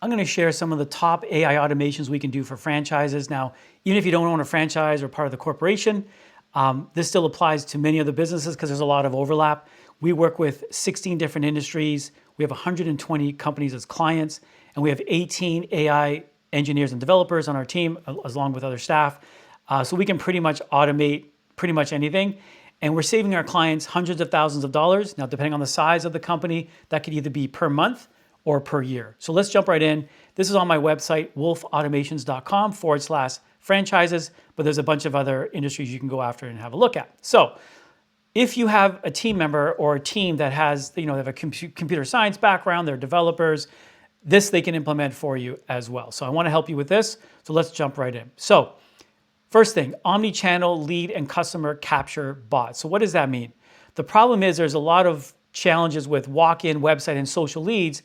I'm going to share some of the top AI automations we can do for franchises. Now, even if you don't own a franchise or part of the corporation, this still applies to many other businesses because there's a lot of overlap. We work with 16 different industries. We have 120 companies as clients, and we have 18 AI engineers and developers on our team, along with other staff. So we can pretty much automate pretty much anything. And we're saving our clients hundreds of thousands of dollars. Now, depending on the size of the company, that could either be per month or per year. So let's jump right in. This is on my website, wolfautomations.com/franchises, but there's a bunch of other industries you can go after and have a look at. So if you have a team member or a team that has, they have a computer science background, they're developers, this they can implement for you as well. So I want to help you with this. So let's jump right in. So first thing, Omnichannel lead and customer capture bot. So what does that mean? The problem is there's a lot of challenges with walk-in, website, and social leads.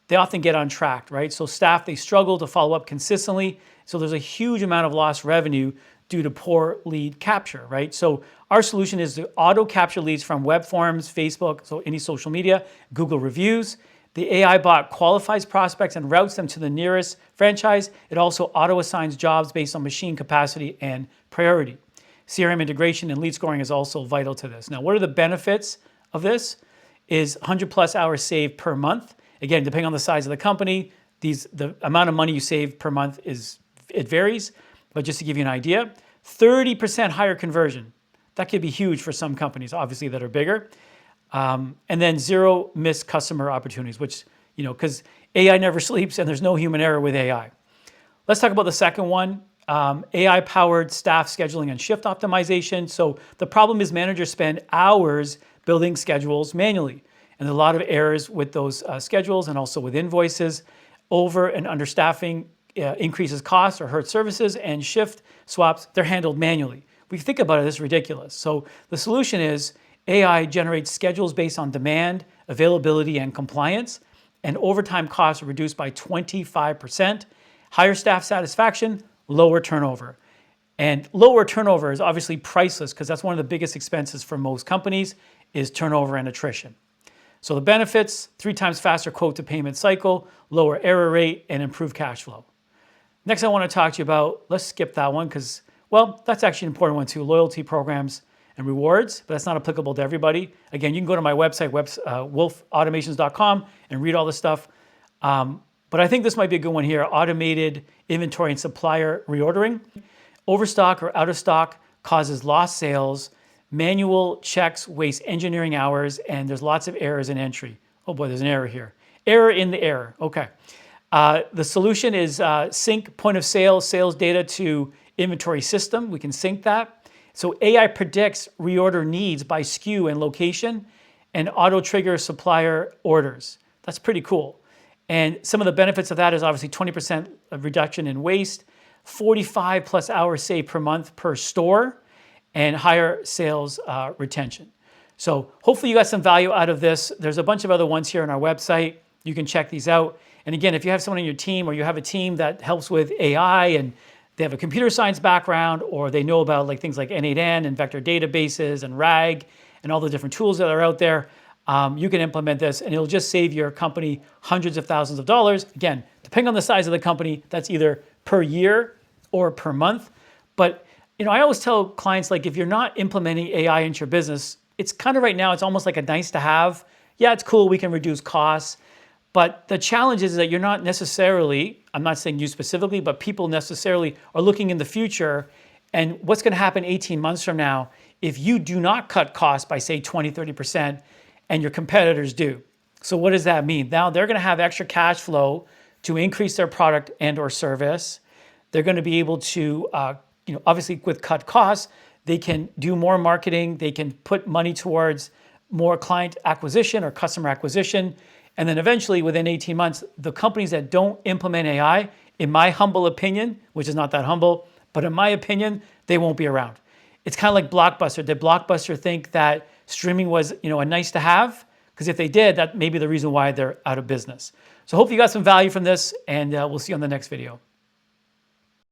They often get untracked, right? So staff, they struggle to follow up consistently. So there's a huge amount of lost revenue due to poor lead capture, right? So our solution is to auto capture leads from web forms, Facebook, so any social media, Google reviews. The AI bot qualifies prospects and routes them to the nearest franchise. It also auto assigns jobs based on machine capacity and priority. CRM integration and lead scoring is also vital to this. Now, what are the benefits of this? Is 100+ hours saved per month. Again, depending on the size of the company, the amount of money you save per month it varies, but just to give you an idea, 30% higher conversion. That could be huge for some companies, obviously, that are bigger. And then 0 missed customer opportunities, which, because AI never sleeps and there's no human error with AI. Let's talk about the second one, AI-powered staff scheduling and shift optimization. So the problem is managers spend hours building schedules manually. And there's a lot of errors with those schedules and also with invoices. Over and understaffing increases costs or hurts services, and shift swaps, they're handled manually. We think about it, this is ridiculous. So the solution is AI generates schedules based on demand, availability, and compliance, and overtime costs are reduced by 25%. Higher staff satisfaction, lower turnover. And lower turnover is obviously priceless because that's one of the biggest expenses for most companies is turnover and attrition. So the benefits, 3 times faster quote to payment cycle, lower error rate, and improved cash flow. Next, I want to talk to you about, let's skip that one because, well, that's actually an important one too, loyalty programs and rewards, but that's not applicable to everybody. Again, you can go to my website, wolfautomations.com, and read all this stuff. But I think this might be a good one here, automated inventory and supplier reordering. Overstock or out of stock causes lost sales. Manual checks waste engineering hours, and there's lots of errors in entry. Oh boy, there's an error here. Error in the error, okay. The solution is sync point of sale sales data to inventory system. We can sync that. So AI predicts reorder needs by SKU and location and auto trigger supplier orders. That's pretty cool. And some of the benefits of that is obviously 20% of reduction in waste, 45+ hours saved per month per store, and higher sales retention. So hopefully you got some value out of this. There's a bunch of other ones here on our website. You can check these out. And again, if you have someone in your team or you have a team that helps with AI and they have a computer science background or they know about things like N8N and vector databases and RAG and all the different tools that are out there, you can implement this and it'll just save your company hundreds of thousands of dollars. Again, depending on the size of the company, that's either per year or per month. But I always tell clients, if you're not implementing AI into your business, it's kind of right now, it's almost like a nice to have. Yeah, it's cool, we can reduce costs. But the challenge is that you're not necessarily, I'm not saying you specifically, but people necessarily are looking in the future and what's going to happen 18 months from now if you do not cut costs by say 20, 30% and your competitors do. So what does that mean? Now they're going to have extra cash flow to increase their product and or service. They're going to be able to obviously with cut costs, they can do more marketing, they can put money towards more client acquisition or customer acquisition. And then eventually within 18 months, the companies that don't implement AI, in my humble opinion, which is not that humble, but in my opinion, they won't be around. It's kind of like Blockbuster. Did Blockbuster think that streaming was a nice to have? Because if they did, that may be the reason why they're out of business. So hopefully you got some value from this and we'll see you on the next video.